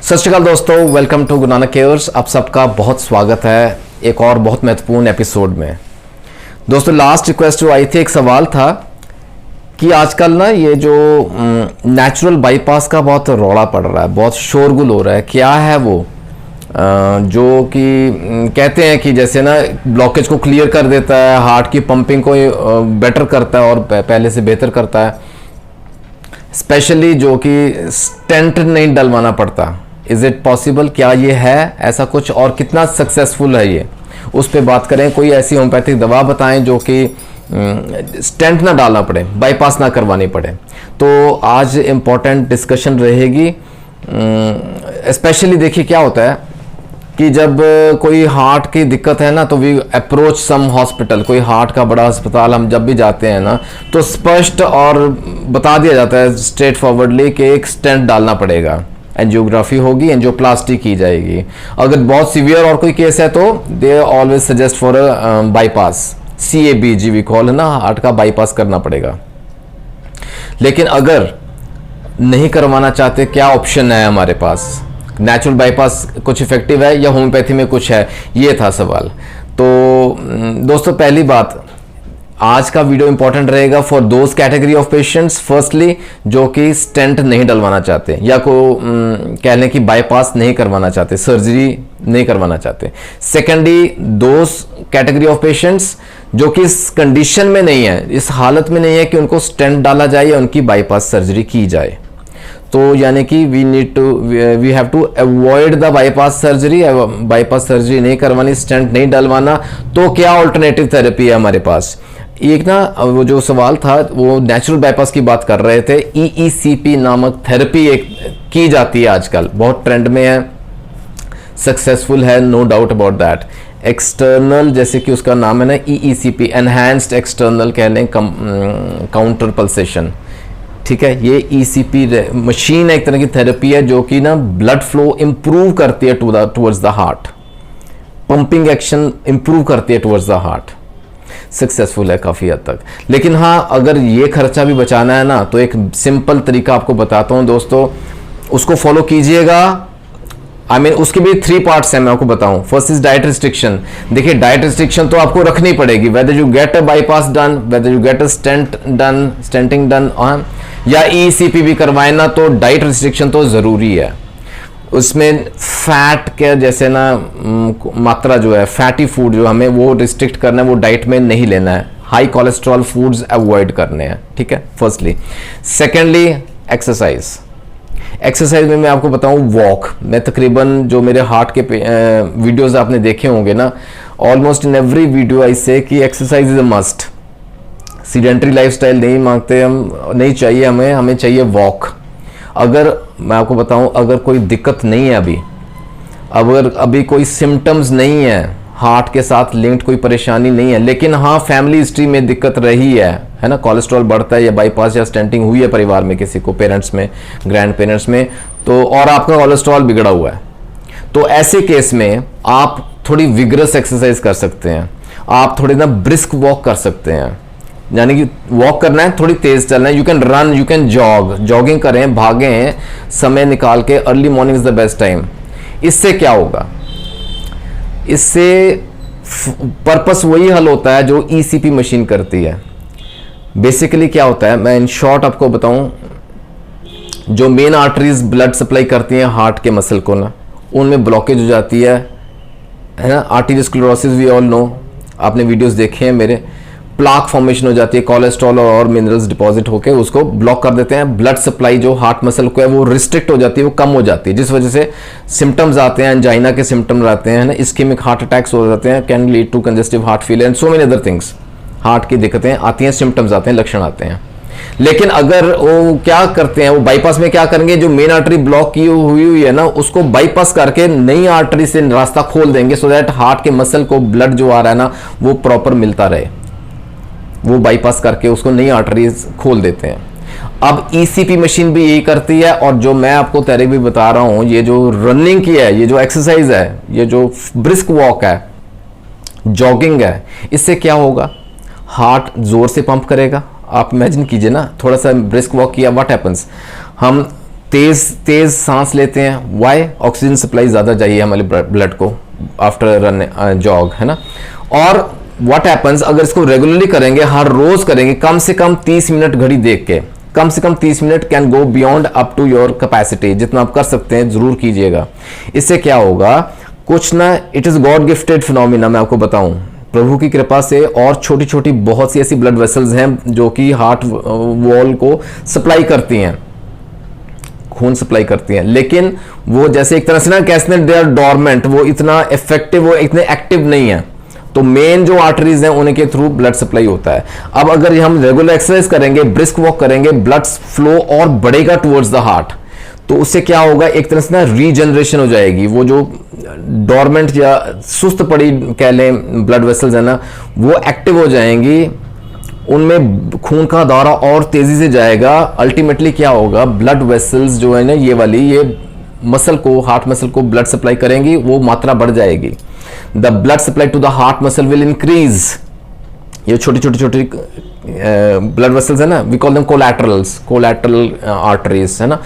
सत श्री अकाल दोस्तों, welcome to Guru Nanak cares. आप सबका बहुत स्वागत है एक और बहुत महत्वपूर्ण एपिसोड में। दोस्तों, लास्ट रिक्वेस्ट जो आई थी, एक सवाल था कि आजकल ना ये जो नेचुरल बाईपास का बहुत रौला पड़ रहा है, बहुत शोरगुल हो रहा है। क्या है वो जो कि कहते हैं कि जैसे ना ब्लॉकेज को क्लियर कर देता है, हार्ट की पंपिंग को बेटर करता है और पहले से बेहतर करता है, स्पेशली जो कि स्टेंट नहीं डलवाना पड़ता। Is it possible? क्या ये है ऐसा कुछ, और कितना सक्सेसफुल है ये, उस पर बात करें। कोई ऐसी होम्योपैथिक दवा बताएं जो कि स्टेंट ना डालना पड़े, बाईपास ना करवानी पड़े। तो आज इम्पॉर्टेंट डिस्कशन रहेगी। स्पेशली देखिए क्या होता है कि जब कोई हार्ट की दिक्कत है ना, तो वी अप्रोच सम हॉस्पिटल, कोई हार्ट का बड़ा अस्पताल हम जब भी जाते हैं ना, तो स्पष्ट और बता दिया जाता है स्ट्रेट फॉरवर्डली कि एक स्टेंट डालना पड़ेगा, एंजियोग्राफी होगी, एंजियोप्लास्टी की जाएगी। अगर बहुत सीवियर और कोई केस है तो they always suggest for bypass, CABG we call है ना, हार्ट का बाईपास करना पड़ेगा। लेकिन अगर नहीं करवाना चाहते, क्या ऑप्शन है हमारे पास? नेचुरल बाईपास कुछ इफेक्टिव है या होम्योपैथी में कुछ है? ये था सवाल। तो दोस्तों, पहली बात, आज का वीडियो इंपॉर्टेंट रहेगा for those category of patients. Firstly जो कि स्टेंट नहीं डलवाना चाहते या को कह लें कि बाईपास नहीं करवाना चाहते, सर्जरी नहीं करवाना चाहते। Secondly those category of patients जो कि इस कंडीशन में नहीं है, इस हालत में नहीं है कि उनको स्टेंट डाला जाए या उनकी बाईपास सर्जरी की जाए। तो यानी कि we have to avoid the bypass surgery. Bypass surgery नहीं करवानी, स्टेंट नहीं डलवाना, तो क्या ऑल्टरनेटिव थेरेपी है हमारे पास? एक ना वो जो सवाल था वो नेचुरल बाईपास की बात कर रहे थे। EECP नामक थेरेपी एक की जाती है आजकल, बहुत ट्रेंड में है, सक्सेसफुल है, no doubt about that. External, जैसे कि उसका नाम है ना EECP, एनहांस्ड एक्सटर्नल कह लें, काउंटर पल्सेशन, ठीक है। ये ECP मशीन एक तरह की थेरेपी है जो कि ना ब्लड फ्लो इंप्रूव करती है towards the heart, pumping action improve करती है टुवर्ड्स द हार्ट। सक्सेसफुल है काफ़ी हद तक। लेकिन हाँ, अगर ये खर्चा भी बचाना है ना, तो एक सिंपल तरीका आपको बताता हूँ दोस्तों, उसको फॉलो कीजिएगा। उसके भी 3 पार्ट्स हैं, मैं आपको बताऊं। First is diet restriction. देखिए, डाइट रिस्ट्रिक्शन तो आपको रखनी पड़ेगी, whether you get a bypass done, whether you get a stenting done या ECP भी करवाए ना, तो डाइट रिस्ट्रिक्शन तो ज़रूरी है। उसमें फैट के जैसे ना मात्रा जो है, फैटी फूड जो हमें वो रिस्ट्रिक्ट करना है, वो डाइट में नहीं लेना है। हाई कोलेस्ट्रॉल फूड्स अवॉइड करने हैं, ठीक है, फर्स्टली। Secondly exercise. एक्सरसाइज में मैं आपको बताऊं, वॉक। मैं तकरीबन जो मेरे हार्ट के वीडियोस आपने देखे होंगे ना, ऑलमोस्ट इन एवरी वीडियो आई से कि exercise is a must. Sedentary lifestyle नहीं मांगते हम, नहीं चाहिए हमें चाहिए वॉक। अगर मैं आपको बताऊं, अगर कोई दिक्कत नहीं है अभी कोई सिम्टम्स नहीं है, हार्ट के साथ लिंक्ड कोई परेशानी नहीं है, लेकिन हाँ फैमिली हिस्ट्री में दिक्कत रही है ना, कोलेस्ट्रॉल बढ़ता है या बाईपास या स्टेंटिंग हुई है परिवार में किसी को, पेरेंट्स में, ग्रैंड पेरेंट्स में, तो और आपका कोलेस्ट्रॉल बिगड़ा हुआ है, तो ऐसे केस में आप थोड़ी विगरस एक्सरसाइज कर सकते हैं। आप थोड़ी ना ब्रिस्क वॉक कर सकते हैं, यानी कि वॉक करना है, थोड़ी तेज चलना है। You can run, you can jogging करें, भागें, समय निकाल के। Early morning is the best time. इससे क्या होगा? इससे पर्पस वही हल होता है जो ECP मशीन करती है। बेसिकली क्या होता है, मैं इन शॉर्ट आपको बताऊं, जो मेन आर्टरीज ब्लड सप्लाई करती हैं हार्ट के मसल को ना, उनमें ब्लॉकेज हो जाती है ना। आर्टेरियोस्क्लेरोसिस वी ऑल नो, आपने वीडियोस देखे हैं मेरे। प्लाक फॉर्मेशन हो जाती है, कोलेस्ट्रॉल और मिनरल्स डिपॉजिट होकर उसको ब्लॉक कर देते हैं। ब्लड सप्लाई जो हार्ट मसल को है वो रिस्ट्रिक्ट हो जाती है, वो कम हो जाती है, जिस वजह से सिम्टम्स आते हैं, एंजाइना के सिम्टम्स आते हैं ना, इस्केमिक हार्ट अटैक्स हो जाते हैं, can lead to congestive heart failure and so many other things. Heart की दिक्कतें आती हैं, सिम्टम्स आते हैं, लक्षण आते हैं। लेकिन अगर वो क्या करते हैं, वो बाईपास में क्या करेंगे, जो मेन आर्टरी ब्लॉक की हुई है ना, उसको बाईपास करके नई आर्टरी से रास्ता खोल देंगे, सो दैट हार्ट के मसल को ब्लड जो आ रहा है ना वो प्रॉपर मिलता रहे। वो बाईपास करके उसको नई आर्टरीज खोल देते हैं। अब ECP मशीन भी यही करती है। और जो मैं आपको थेरेपी बता रहा हूं, ये जो रनिंग की है, ये जो एक्सरसाइज है, ये जो ब्रिस्क वॉक है, जॉगिंग है, इससे क्या होगा? हार्ट जोर से पंप करेगा। आप इमेजिन कीजिए ना, थोड़ा सा ब्रिस्क वॉक किया, व्हाट हैपेंस, हम तेज तेज सांस लेते हैं, वाई? ऑक्सीजन सप्लाई ज़्यादा चाहिए हमारे ब्लड को आफ्टर रन जॉग, है ना। और व्हाट हैपन्स अगर इसको रेगुलरली करेंगे, हर रोज करेंगे, कम से कम 30 मिनट घड़ी देख के, कम से कम 30 minute can go beyond up to your capacity, जितना आप कर सकते हैं जरूर कीजिएगा। इससे क्या होगा, कुछ ना, it is God gifted phenomena, मैं आपको बताऊं, प्रभु की कृपा से। और छोटी छोटी बहुत सी ऐसी ब्लड वेसल्स हैं जो कि हार्ट वॉल को सप्लाई करती हैं, खून सप्लाई करती हैं, लेकिन वो जैसे एक तरह से ना कैसे दे आर डोरमेंट, वो इतना इफेक्टिव, वो इतने एक्टिव नहीं है। तो मेन जो आर्टरीज हैं उन्हीं के थ्रू ब्लड सप्लाई होता है। अब अगर हम रेगुलर एक्सरसाइज करेंगे, ब्रिस्क वॉक करेंगे, ब्लड फ्लो और बढ़ेगा टुवर्ड्स द हार्ट, तो उससे क्या होगा, एक तरह से ना रीजनरेशन हो जाएगी। वो जो डोरमेंट या सुस्त पड़ी कह लें ब्लड वेसल्स है ना, वो एक्टिव हो जाएंगी, उनमें खून का दौरा और तेजी से जाएगा। अल्टीमेटली क्या होगा, ब्लड वेसल्स जो है ना, ये वाली, ये मसल को, हार्ट मसल को ब्लड सप्लाई करेंगी, वो मात्रा बढ़ जाएगी। The blood supply to the heart muscle will increase. ये छोटी छोटी छोटी ब्लड वेसल्स है ना, we call them collateral arteries, है ना,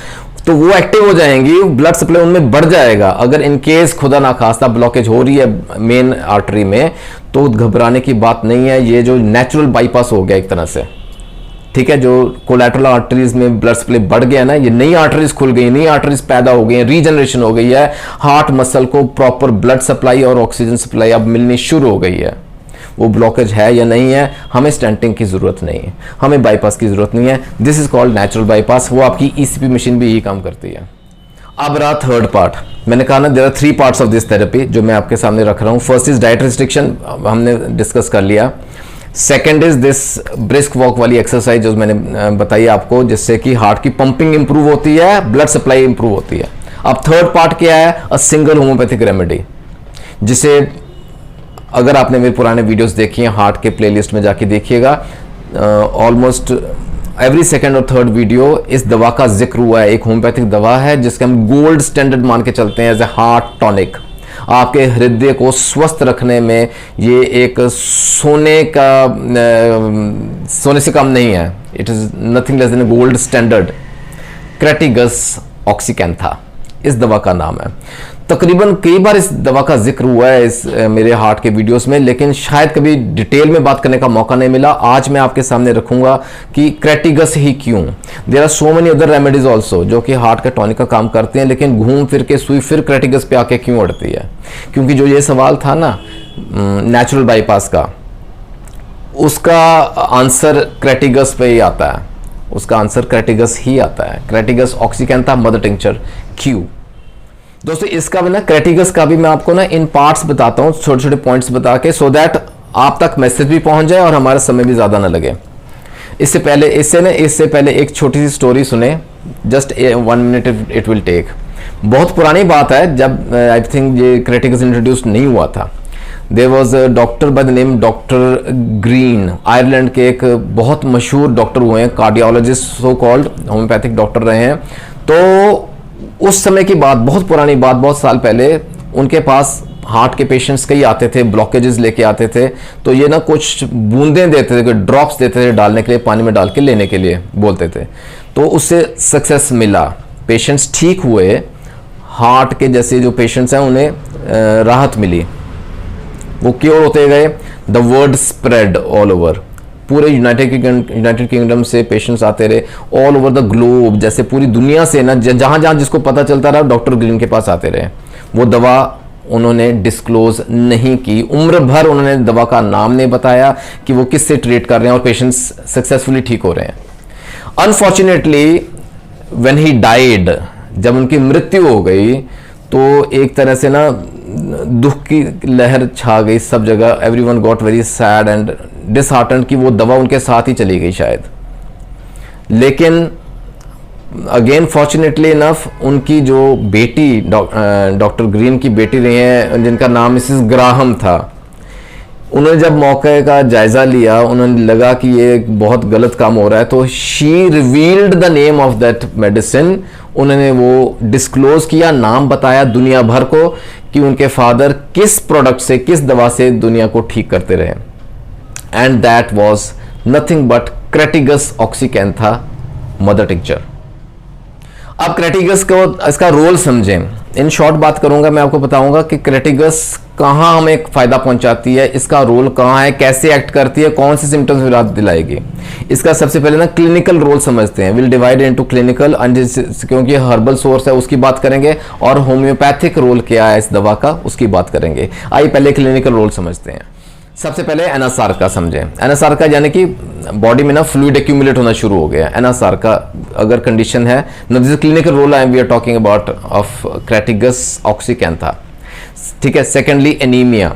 तो वो एक्टिव हो जाएंगी, ब्लड सप्लाई उनमें बढ़ जाएगा। अगर इन केस खुदा ना खास्ता ब्लॉकेज हो रही है मेन आर्टरी में, तो घबराने की बात नहीं है, ये जो नेचुरल बाईपास हो गया एक तरह से, ठीक है। जो कोलैटरल आर्टरीज में ब्लड सप्लाई बढ़ गया ना, ये नई आर्टरीज खुल गई, नई आर्टरीज पैदा हो गई, रीजनरेशन हो गई है, हार्ट मसल को प्रॉपर ब्लड सप्लाई और ऑक्सीजन सप्लाई अब मिलनी शुरू हो गई है। वो ब्लॉकेज है या नहीं है, हमें स्टेंटिंग की जरूरत नहीं है, हमें बाईपास की जरूरत नहीं है। This is called natural bypass. वो आपकी ईसीपी मशीन भी यही काम करती है। अब रहा थर्ड पार्ट, मैंने कहा ना, there are 3 parts of this therapy जो मैं आपके सामने रख रहा हूँ। फर्स्ट इज डाइट रिस्ट्रिक्शन, हमने डिस्कस कर लिया। Second is this brisk walk वाली एक्सरसाइज जो मैंने बताई आपको, जिससे कि हार्ट की पंपिंग इंप्रूव होती है, ब्लड सप्लाई इंप्रूव होती है। अब थर्ड पार्ट क्या है, अ सिंगल होम्योपैथिक रेमेडी, जिसे अगर आपने मेरे पुराने वीडियोस देखी हैं, हार्ट के प्लेलिस्ट में जाके देखिएगा, ऑलमोस्ट एवरी सेकेंड और थर्ड वीडियो इस दवा का जिक्र हुआ है। एक होम्योपैथिक दवा है जिसके हम गोल्ड स्टैंडर्ड मान के चलते हैं एज ए हार्ट टॉनिक। आपके हृदय को स्वस्थ रखने में ये एक सोने से कम नहीं है। It is nothing less than gold standard. Crataegus oxyacantha इस दवा का नाम है। तकरीबन कई बार इस दवा का जिक्र हुआ है इस मेरे हार्ट के वीडियोस में, लेकिन शायद कभी डिटेल में बात करने का मौका नहीं मिला। आज मैं आपके सामने रखूंगा कि क्रेटिगस ही क्यों। There are so many other remedies also जो कि हार्ट के टॉनिक का काम करते हैं, लेकिन घूम फिर के सुई फिर क्रेटिगस पे आके क्यों अड़ती है? क्योंकि जो ये सवाल था ना नेचुरल बाईपास का, उसका आंसर क्रेटिगस पे ही आता है। उसका आंसर क्रेटिगस ही आता है। क्रेटिगस ऑक्सीकैंथा मदर टिंक्चर क्यू। दोस्तों इसका भी ना, क्रेटिगस का भी मैं आपको ना इन पार्ट्स बताता हूँ, छोटे छोटे पॉइंट्स बता के, सो दैट आप तक मैसेज भी पहुंच जाए और हमारा समय भी ज्यादा ना लगे। इससे पहले एक छोटी सी स्टोरी सुने, just 1 minute it will take. बहुत पुरानी बात है, जब आई थिंक ये क्रेटिगस इंट्रोड्यूस नहीं हुआ था। There was a doctor by the name doctor Green, Ireland के एक बहुत मशहूर डॉक्टर हुए हैं, cardiologist so called, homeopathic doctor रहे हैं। तो उस समय की बात, बहुत पुरानी बात, बहुत साल पहले, उनके पास हार्ट के पेशेंट्स कई आते थे, ब्लॉकेजेस लेके आते थे। तो ये ना कुछ बूंदें देते थे, ड्रॉप्स देते थे डालने के लिए, पानी में डाल के लेने के लिए बोलते थे। तो उससे सक्सेस मिला, पेशेंट्स ठीक हुए। हार्ट के जैसे जो पेशेंट्स हैं उन्हें राहत मिली, वो क्योर होते गए। The word spread all over, पूरे यूनाइटेड किंगडम से पेशेंट्स आते रहे, ऑल ओवर द ग्लोब, जैसे पूरी दुनिया से ना, जहां जहां जिसको पता चलता रहा डॉक्टर ग्रीन के पास आते रहे। वो दवा उन्होंने डिस्क्लोज नहीं की, उम्र भर उन्होंने दवा का नाम नहीं बताया कि वो किससे ट्रीट कर रहे हैं, और पेशेंट्स सक्सेसफुली ठीक हो रहे हैं। अनफॉर्चुनेटली व्हेन ही डाइड, जब उनकी मृत्यु हो गई, तो एक तरह से ना दुख की लहर छा गई सब जगह। Everyone got very sad and disheartened कि वो दवा उनके साथ ही चली गई शायद। लेकिन अगेन फॉर्चुनेटली इनफ, उनकी जो बेटी डॉक्टर ग्रीन की बेटी रही है, जिनका नाम मिसेस ग्राहम था, उन्होंने जब मौके का जायजा लिया, उन्होंने लगा कि ये एक बहुत गलत काम हो रहा है, तो she revealed the name of that medicine. उन्होंने वो डिस्क्लोज किया, नाम बताया दुनिया भर को कि उनके फादर किस प्रोडक्ट से, किस दवा से दुनिया को ठीक करते रहे। And that was nothing but Crataegus oxyacantha mother tincture. अब क्रेटिगस को इसका रोल समझें। इन शॉर्ट बात करूंगा, मैं आपको बताऊंगा कि क्रेटिगस कहाँ हमें फायदा पहुंचाती है, इसका रोल कहाँ है, कैसे एक्ट करती है, कौन से सिम्टम्स में राहत दिलाएगी। इसका सबसे पहले ना क्लिनिकल रोल समझते हैं। विल डिवाइड इनटू क्लिनिकल, क्योंकि हर्बल सोर्स है उसकी बात करेंगे, और होम्योपैथिक रोल क्या है इस दवा का उसकी बात करेंगे। आइए पहले क्लिनिकल रोल समझते हैं। सबसे पहले एनएसआर का समझें। एनएसआर का यानी कि बॉडी में ना फ्लूइड एक्यूमुलेट होना शुरू हो गया। एनएसआर का अगर कंडीशन है ना, this clinical role I we are talking about of Crataegus oxyacantha, ठीक है। सेकेंडली एनीमिया,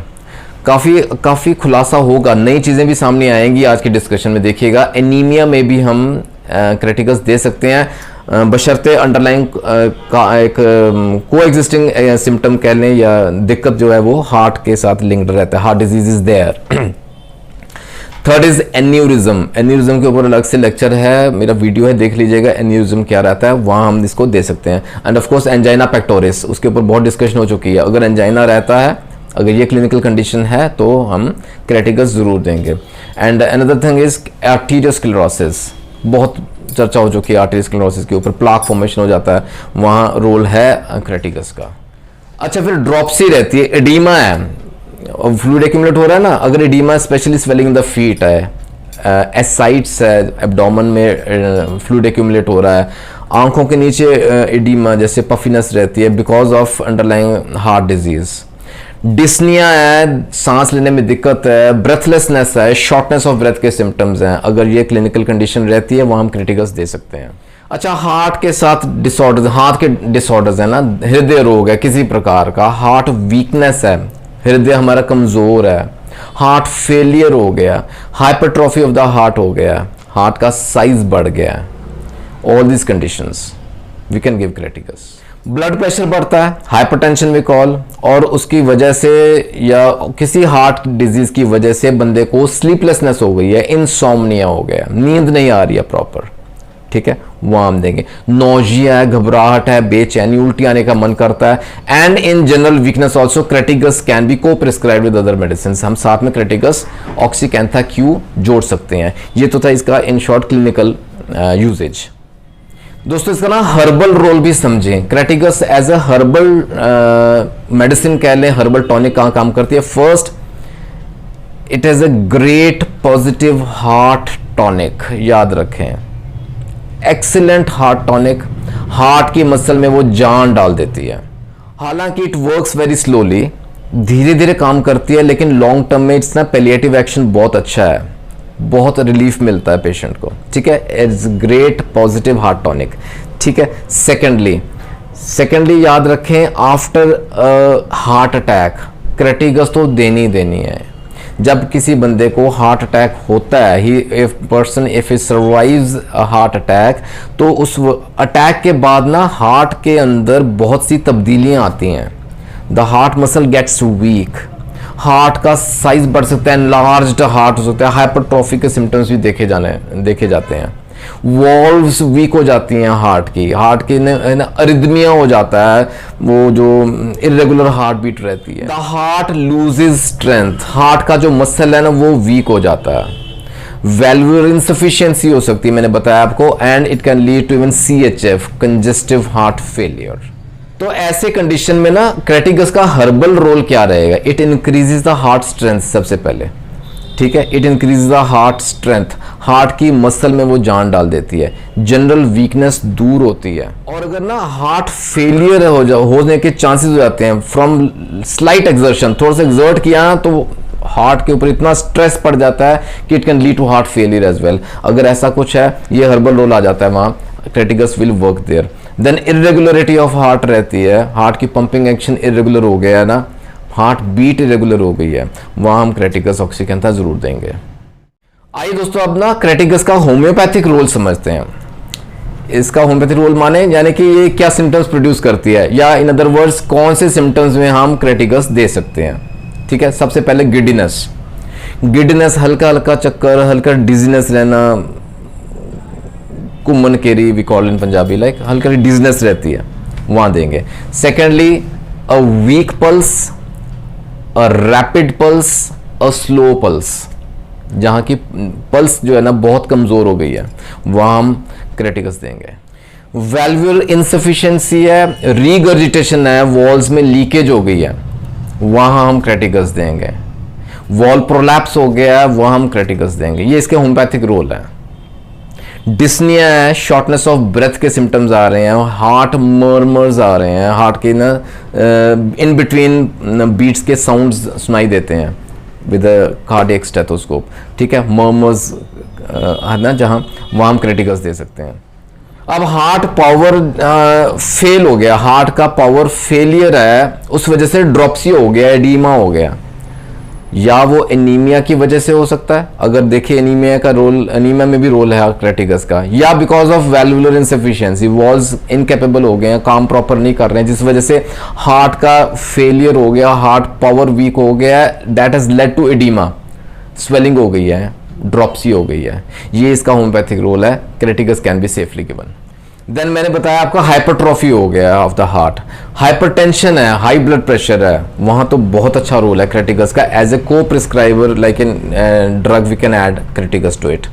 काफ़ी खुलासा होगा, नई चीज़ें भी सामने आएंगी आज के डिस्कशन में, देखिएगा। एनीमिया में भी हम क्रेटिगस दे सकते हैं, बशर्ते अंडरलाइंग का एक को एग्जिस्टिंग सिम्टम कह लें या दिक्कत जो है वो हार्ट के साथ लिंक्ड रहता है, heart disease is there. Third is aneurysm. Aneurysm के ऊपर अलग से लेक्चर है, मेरा वीडियो है, देख लीजिएगा एन्यूरिज्म क्या रहता है, वहाँ हम इसको दे सकते हैं। End of course angina pectoris, उसके ऊपर बहुत डिस्कशन हो चुकी है। अगर एंजाइना रहता है, अगर ये क्लिनिकल कंडीशन है तो हम क्रेटिगस जरूर देंगे। And another thing is arteriosclerosis, बहुत चर्चा हो चुकी है आर्टेरियोस्क्लेरोसिस के ऊपर, प्लाक फॉर्मेशन हो जाता है, वहाँ रोल है क्रेटिगस का। अच्छा, फिर ड्रॉप्सी रहती है, एडीमा है, फ्लूइड एक्यूमुलेट हो रहा है ना, अगर oedema specially swelling in the feet है, एसाइट्स है, एब्डोमेन में फ्लूइड एक्यूमुलेट हो रहा है, आंखों के नीचे एडीमा जैसे पफिनेस रहती है because of underlying heart disease. Dyspnoea है, सांस लेने में दिक्कत है, ब्रेथलेसनेस है, शॉर्टनेस ऑफ ब्रेथ के सिम्टम्स हैं, अगर ये क्लिनिकल कंडीशन रहती है वहाँ हम क्रिटिकस दे सकते हैं। अच्छा, हार्ट के साथ डिसऑर्डर्स, हार्ट के डिसऑर्डर्स है ना, हृदय रोग है किसी प्रकार का, हार्ट वीकनेस है, हृदय हमारा कमज़ोर है, हार्ट फेलियर हो गया, हाइपरट्रॉफी ऑफ द हार्ट हो गया, हार्ट का साइज बढ़ गया, all this conditions we can give Crataegus. Blood pressure बढ़ता है, हाइपरटेंशन वी कॉल, और उसकी वजह से या किसी हार्ट डिजीज की वजह से बंदे को स्लीपलेसनेस हो गई है, इंसोम्निया हो गया, नींद नहीं आ रही है प्रॉपर, ठीक है, वहाँ हम देंगे। नोजिया है, घबराहट है, बेचैनी, उल्टी आने का मन करता है, and in general weakness also Crataegus can be co prescribe with other medicine. हम साथ में क्रेटिगस ऑक्सीकैंथा क्यू जोड़ सकते हैं। ये तो था इसका इन शॉर्ट क्लिनिकल यूजेज। दोस्तों, इसका ना हर्बल रोल भी समझें। क्रेटिगस एज अ हर्बल मेडिसिन कह लें, हर्बल टॉनिक कहाँ काम करती है। First, it is a great positive heart tonic, याद रखें, एक्सीलेंट हार्ट टॉनिक, हार्ट की मसल में वो जान डाल देती है। हालांकि इट वर्क्स वेरी स्लोली, धीरे धीरे काम करती है, लेकिन लॉन्ग टर्म में इसका पैलिएटिव एक्शन बहुत अच्छा है, बहुत रिलीफ मिलता है पेशेंट को, ठीक है। It's great positive heart tonic, ठीक है। सेकेंडली याद रखें, आफ्टर हार्ट अटैक क्रेटिगस तो देनी है। जब किसी बंदे को हार्ट अटैक होता है, if person if it survives a heart attack, तो उस अटैक के बाद ना हार्ट के अंदर बहुत सी तब्दीलियां आती हैं। The heart muscle gets weak, heart का साइज बढ़ सकता है, एनलार्ज्ड हार्ट हो सकता है, हाइपरट्रॉफी के सिम्टम्स भी देखे जाते हैं, वॉल्व्स वीक हो जाती हैं हार्ट की ना अरिदमिया हो जाता है, वो जो इरेगुलर हार्ट बीट रहती है। The heart loses strength, heart का जो मसल है ना वो वीक हो जाता है। वैल्वुलर इनसफिशिएंसी हो सकती है, मैंने बताया आपको, and it can lead to even CHF, congestive heart failure. तो ऐसे कंडीशन में ना क्रेटिगस का हर्बल रोल क्या रहेगा। It increases the heart strength, सबसे पहले, ठीक है, it increases the heart strength, heart की मसल में वो जान डाल देती है, जनरल वीकनेस दूर होती है। और अगर ना हार्ट फेलियर होने के चांसेस हो जाते हैं फ्रॉम स्लाइट एक्सर्शन, थोड़ा सा एक्सर्ट किया ना तो हार्ट के ऊपर इतना स्ट्रेस पड़ जाता है कि it can lead to heart failure as well. अगर ऐसा कुछ है, ये हर्बल रोल आ जाता है वहाँ, Crataegus will work there. Then irregularity of heart रहती है, हार्ट की पंपिंग एक्शन इरेगुलर हो गया है ना, हार्ट बीट इरेगुलर हो गई है, वहाँ हम क्रेटिगस ऑक्सीकैंथा जरूर देंगे। आइए दोस्तों, अब ना क्रेटिगस का होम्योपैथिक रोल समझते हैं। इसका होम्योपैथिक रोल माने यानी कि ये क्या सिम्टम्स प्रोड्यूस करती है, या इन अदर वर्ड्स कौन से सिम्टम्स में हम क्रेटिगस दे सकते हैं, ठीक है। सबसे पहले गिडिनेस, हल्का हल्का चक्कर, हल्का डिजीनेस रहना, कुमन केरी we call in Punjabi, like हल्का डिजीनेस रहती है, वहाँ देंगे। Secondly, a weak pulse, a rapid pulse, a slow pulse, जहाँ की पल्स जो है ना बहुत कमज़ोर हो गई है, वहाँ हम क्रेटिगस देंगे। वैल्वुलर इनसफिशिएंसी है, रीगर्जिटेशन है, वॉल्स में लीकेज हो गई है, वहां हम क्रेटिकस देंगे। वॉल प्रोलैप्स हो गया है, वहां हम क्रेटिकस देंगे। ये इसके होम्योपैथिक रोल है। डिस्निया है, शॉर्टनेस ऑफ ब्रेथ के सिम्टम्स आ रहे हैं, हार्ट मर्मर्स आ रहे हैं, हार्ट के ना इन बिटवीन बीट्स के साउंड्स सुनाई देते हैं विद कार्डियक स्टेथोस्कोप, ठीक है, मर्मर्स है ना जहां, वहां हम क्रिटिकल्स दे सकते हैं। अब हार्ट पावर फेल हो गया, हार्ट का पावर फेलियर है, उस वजह से ड्रॉप्सी हो गया, एडीमा हो गया, या वो एनीमिया की वजह से हो सकता है, अगर देखिए एनीमिया का रोल, एनीमिया में भी रोल है क्रेटिकस का, या because of valvular insufficiency, walls incapable हो गए हैं, काम प्रॉपर नहीं कर रहे हैं, जिस वजह से हार्ट का फेलियर हो गया, हार्ट पावर वीक हो गया, that has led to oedema, swelling हो गई है, ड्रॉप्सी हो गई है। ये इसका होम्योपैथिक रोल है। Crataegus can be safely given. Then मैंने बताया आपका हाइपरट्रॉफी हो गया ऑफ द हार्ट, हाइपरटेंशन है, हाई ब्लड प्रेशर है, वहां तो बहुत अच्छा रोल है क्रेटिकस का, as a co prescriber like in drug we can add Crataegus to it,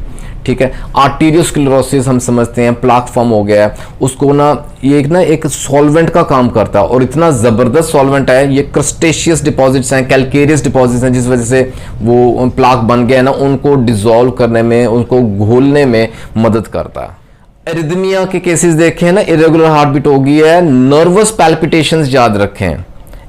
ठीक है। आर्टीरियोस्क्लेरोसिस हम समझते हैं, प्लाक फॉर्म हो गया है, उसको ना ये एक सॉल्वेंट का काम करता है, और इतना जबरदस्त सॉल्वेंट है, ये क्रस्टेशियस डिपॉजिट्स हैं, कैलकेरियस डिपॉजिट्स हैं, जिस वजह से वो प्लाक बन गया है ना, उनको डिसॉल्व करने में, उनको घोलने में मदद करता है। एरिथमिया के केसेस देखें ना, इरेगुलर हार्ट बीट हो गई है, नर्वस पैल्पिटेशंस याद रखें,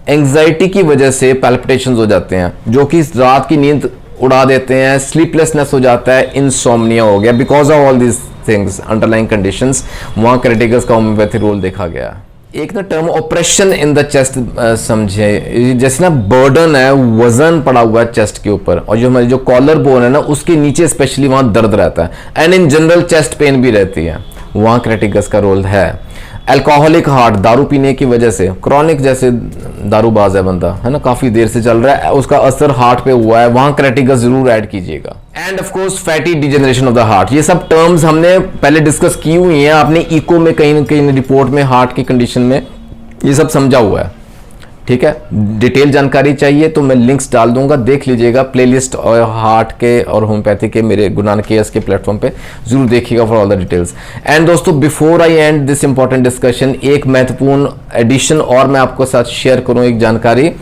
एंजाइटी की वजह से पैल्पिटेशंस हो जाते हैं, जो कि रात की नींद उड़ा देते हैं, स्लीपलेसनेस हो जाता है, इंसोम्निया हो गया, because of all this things, underlying conditions, वहां क्रेटिकस का होम्योपैथी रोल देखा गया। एक ना term operation in the chest समझे, जैसे ना बर्डन है, वजन पड़ा हुआ है चेस्ट के ऊपर, और जो हमारी जो कॉलर बोन है ना, उसके नीचे स्पेशली वहां दर्द रहता है, and in general chest pain भी रहती है, वहां क्रेटिकस का रोल है। अल्कोहलिक हार्ट, दारू पीने की वजह से, क्रॉनिक जैसे दारूबाज है बंदा, है ना, काफी देर से चल रहा है, उसका असर हार्ट पे हुआ है, वहां क्रेटिकस जरूर ऐड कीजिएगा। End of course fatty degeneration of the heart, ये सब टर्म्स हमने पहले डिस्कस की हुई हैं, आपने इको में कहीं ना कहीं रिपोर्ट में हार्ट की कंडीशन में ये सब समझा हुआ है, ठीक है। डिटेल जानकारी चाहिए तो मैं लिंक्स डाल दूंगा, देख लीजिएगा, प्लेलिस्ट और हार्ट के और होम्योपैथी के मेरे गुरु नानक केयर्स के प्लेटफॉर्म पे जरूर देखिएगा for all the details. And दोस्तों, before I end this important discussion, एक महत्वपूर्ण एडिशन और मैं आपको साथ शेयर करूं, एक जानकारी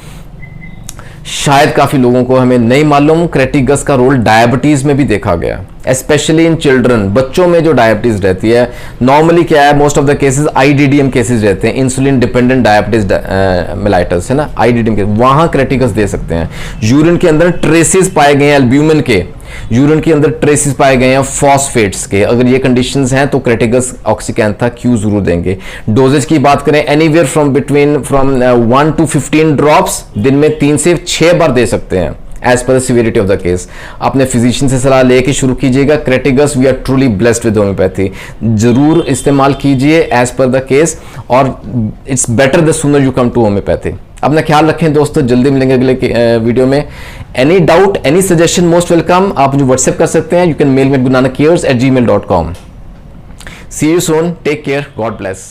शायद काफी लोगों को हमें नहीं मालूम, क्रेटिकस का रोल डायबिटीज में भी देखा गया, स्पेशली इन चिल्ड्रन, बच्चों में जो डायबिटीज रहती है, नॉर्मली क्या है, most of the cases IDDM cases रहते हैं, इंसुलिन डिपेंडेंट डायबिटीज मेलाइटस, है ना, आईडीडीएम के, वहां क्रेटिकस दे सकते हैं। यूरिन के अंदर ट्रेसेस पाए गए हैं एल्ब्यूमिन के, यूरिन के अंदर ट्रेसेस पाए गए हैं फॉस्फेट्स के, अगर ये कंडीशंस हैं तो क्रेटिकस ऑक्सीकैंथा क्यू जरूर देंगे। डोजेज की बात करें, एनीवेयर फ्रॉम 1 to 15 ड्रॉप्स, दिन में 3 से 6 बार दे सकते हैं, as per the severity of the case. अपने फिजिशियन से सलाह लेके शुरू कीजिएगा। Crataegus we are truly blessed with homeopathy, जरूर इस्तेमाल कीजिए एज पर द केस, और it's better the sooner you come to homeopathy. अपना ख्याल रखें दोस्तों, जल्दी मिलेंगे अगले वीडियो में। Any doubt, any suggestion, most welcome, आप मुझे व्हाट्सएप कर सकते हैं, you can mail me gurunanakcares@gmail.com। See you soon, take care, God bless.